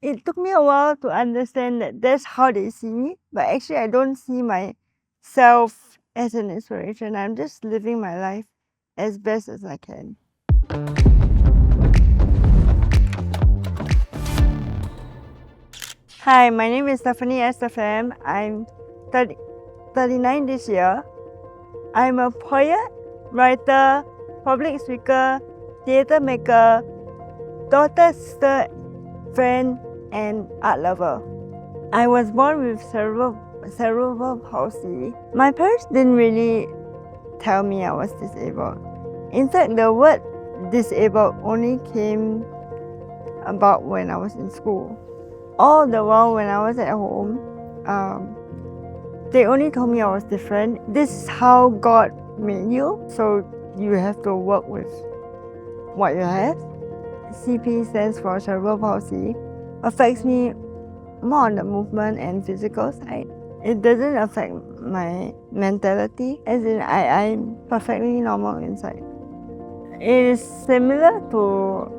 It took me a while to understand that that's how they see me, but actually I don't see myself as an inspiration. I'm just living my life as best as I can. Hi, my name is Esther Fam. I'm 39 this year. I'm a poet, writer, public speaker, theatre maker, daughter, sister, friend, and art lover. I was born with cerebral palsy. My parents didn't really tell me I was disabled. In fact, the word disabled only came about when I was in school. All the while when I was at home, they only told me I was different. This is how God made you, so you have to work with what you have. CP stands for cerebral palsy. Affects me more on the movement and physical side. It doesn't affect my mentality, as in I'm perfectly normal inside. It is similar to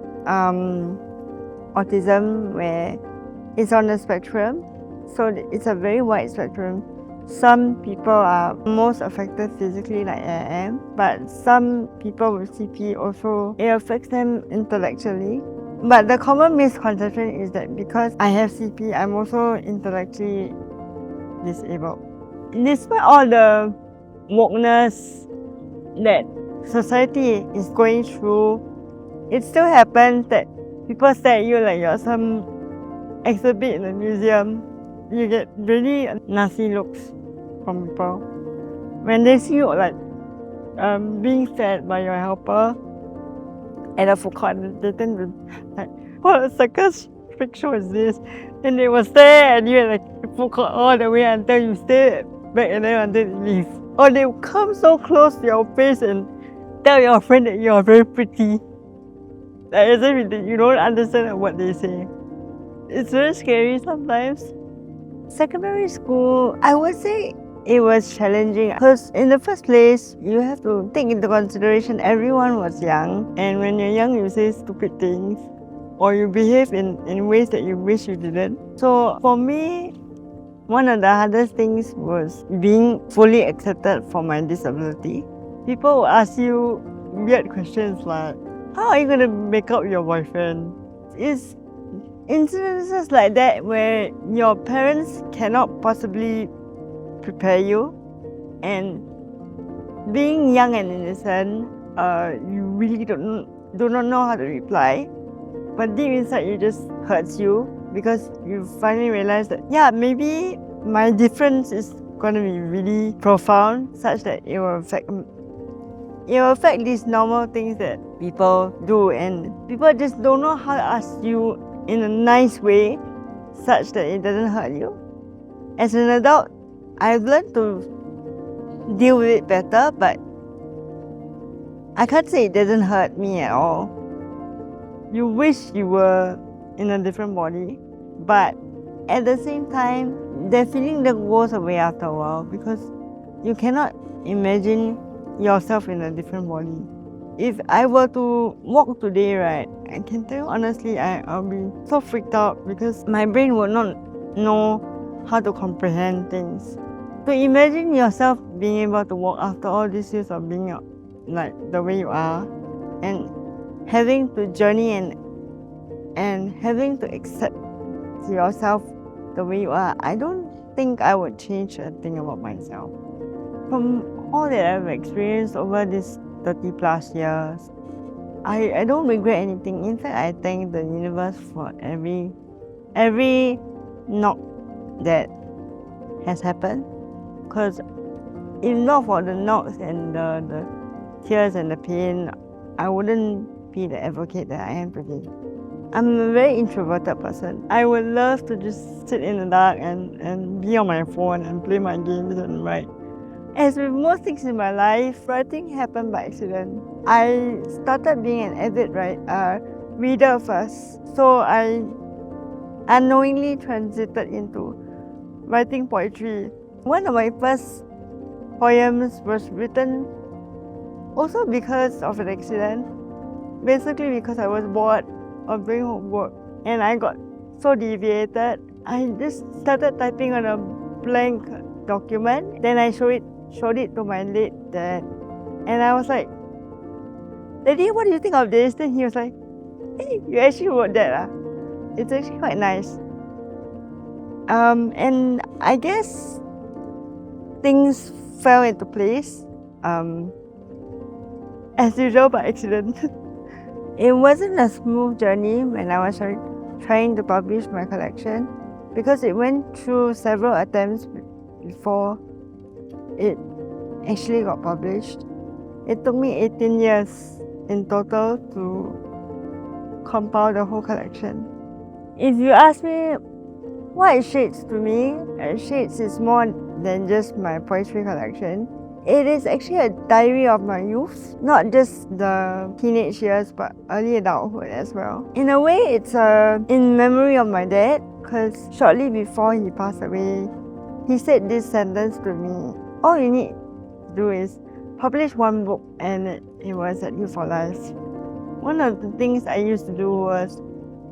autism, where it's on the spectrum, so it's a very wide spectrum. Some people are most affected physically, like I am, but some people with CP also, it affects them intellectually. But the common misconception is that because I have CP, I'm also intellectually disabled. Despite all the wokeness that society is going through, it still happens that people stare at you like you're some exhibit in a museum. You get really nasty looks from people. When they see you like being fed by your helper at a food court, they tend to like, what a circus freak show is this? And they will stare at you at like food court all the way until you stay back and then until you leave. Or they will come so close to your face and tell your friend that you are very pretty. Like as if you don't understand what they say. It's very scary sometimes. Secondary school, I would say it was challenging because in the first place, you have to take into consideration everyone was young, and when you're young, you say stupid things or you behave in ways that you wish you didn't. So for me, one of the hardest things was being fully accepted for my disability. People will ask you weird questions like, how are you going to make up your boyfriend? It's incidences like that where your parents cannot possibly prepare you, and being young and innocent, you really do not know how to reply, but deep inside it just hurts you because you finally realize that maybe my difference is going to be really profound, such that it will affect these normal things that people do, and people just don't know how to ask you in a nice way such that it doesn't hurt you. As an adult, I've learned to deal with it better, but I can't say it doesn't hurt me at all. You wish you were in a different body, but at the same time, that feeling that goes away after a while because you cannot imagine yourself in a different body. If I were to walk today, right, I can tell you honestly, I'll be so freaked out because my brain would not know how to comprehend things. To imagine yourself being able to walk after all these years of being like the way you are, and having to journey and having to accept yourself the way you are, I don't think I would change a thing about myself. From all that I've experienced over these 30 plus years, I don't regret anything. In fact, I thank the universe for every knock that has happened, because if not for the knocks and the tears and the pain, I wouldn't be the advocate that I am today. I'm a very introverted person. I would love to just sit in the dark and be on my phone and play my games and write. As with most things in my life, writing happened by accident. I started being an avid reader first, so I unknowingly transited into writing poetry. One of my first poems was written also because of an accident. Basically because I was bored of doing homework and I got so deviated. I just started typing on a blank document. Then I showed it to my late dad. And I was like, Daddy, what do you think of this? Then he was like, hey, you actually wrote that. It's actually quite nice. And I guess things fell into place, as usual by accident. It wasn't a smooth journey when I was trying to publish my collection because it went through several attempts before it actually got published. It took me 18 years in total to compile the whole collection. If you ask me what is Shades to me, Shades is more than just my poetry collection. It is actually a diary of my youth, not just the teenage years but early adulthood as well. In a way, it's in memory of my dad, because shortly before he passed away, he said this sentence to me: all you need to do is publish one book and it will set you for life. One of the things I used to do was,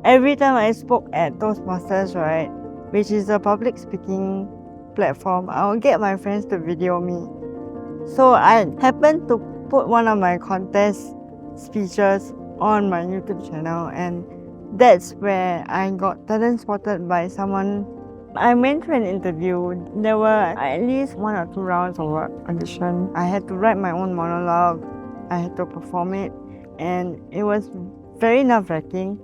every time I spoke at Toastmasters, right, which is a public speaking platform, I would get my friends to video me. So I happened to put one of my contest speeches on my YouTube channel, and that's where I got talent spotted by someone. I went for an interview. There were at least 1 or 2 rounds of audition. I had to write my own monologue. I had to perform it, and it was very nerve-wracking.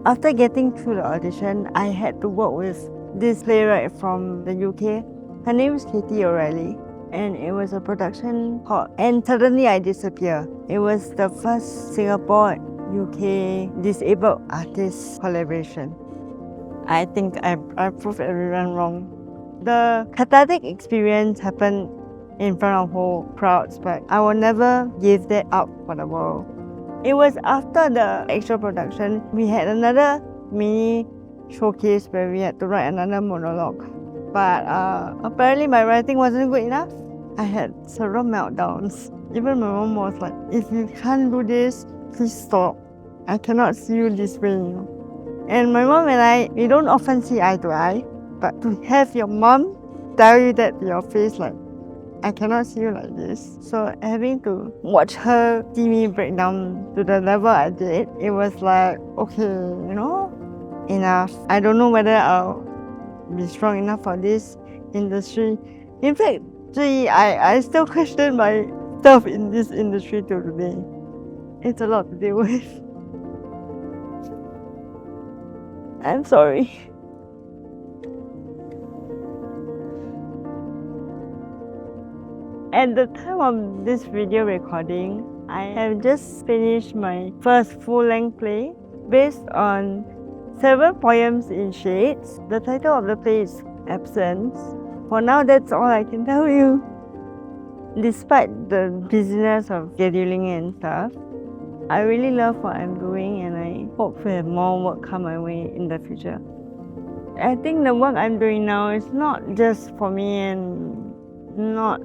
After getting through the audition, I had to work with this playwright from the UK. Her name is Katie O'Reilly, and it was a production called And Suddenly I Disappear. It was the first Singapore-UK disabled artist collaboration. I think I proved everyone wrong. The cathartic experience happened in front of whole crowds, but I will never give that up for the world. It was after the actual production, we had another mini showcase where we had to write another monologue. But apparently my writing wasn't good enough. I had several meltdowns. Even my mom was like, if you can't do this, please stop. I cannot see you this way, And my mom and I, we don't often see eye to eye, but to have your mom tell you that to your face, like, I cannot see you like this. So having to watch her see me break down to the level I did, it was like, okay, enough. I don't know whether I'll be strong enough for this industry. In fact, I still question myself in this industry till today. It's a lot to deal with. I'm sorry. At the time of this video recording, I have just finished my first full-length play based on 7 poems in shades. The title of the play is Absence. For now, that's all I can tell you. Despite the busyness of scheduling and stuff, I really love what I'm doing, and I hope to have more work come my way in the future. I think the work I'm doing now is not just for me and not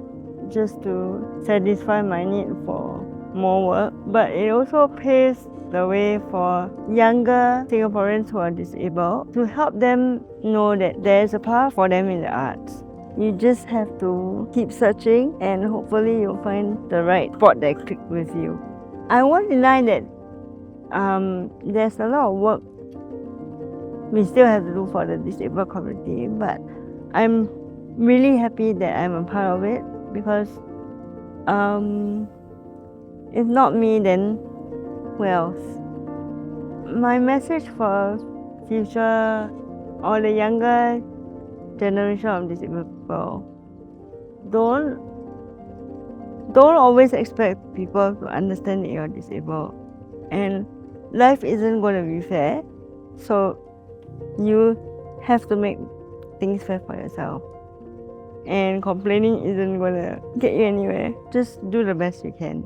just to satisfy my need for more work, but it also paves the way for younger Singaporeans who are disabled, to help them know that there's a path for them in the arts. You just have to keep searching, and hopefully you'll find the right spot that clicks with you. I won't deny that there's a lot of work we still have to do for the disabled community, but I'm really happy that I'm a part of it, because if not me, then who else? My message for future or the younger generation of disabled people: don't always expect people to understand that you're disabled, and life isn't going to be fair, so you have to make things fair for yourself, and complaining isn't going to get you anywhere. Just do the best you can.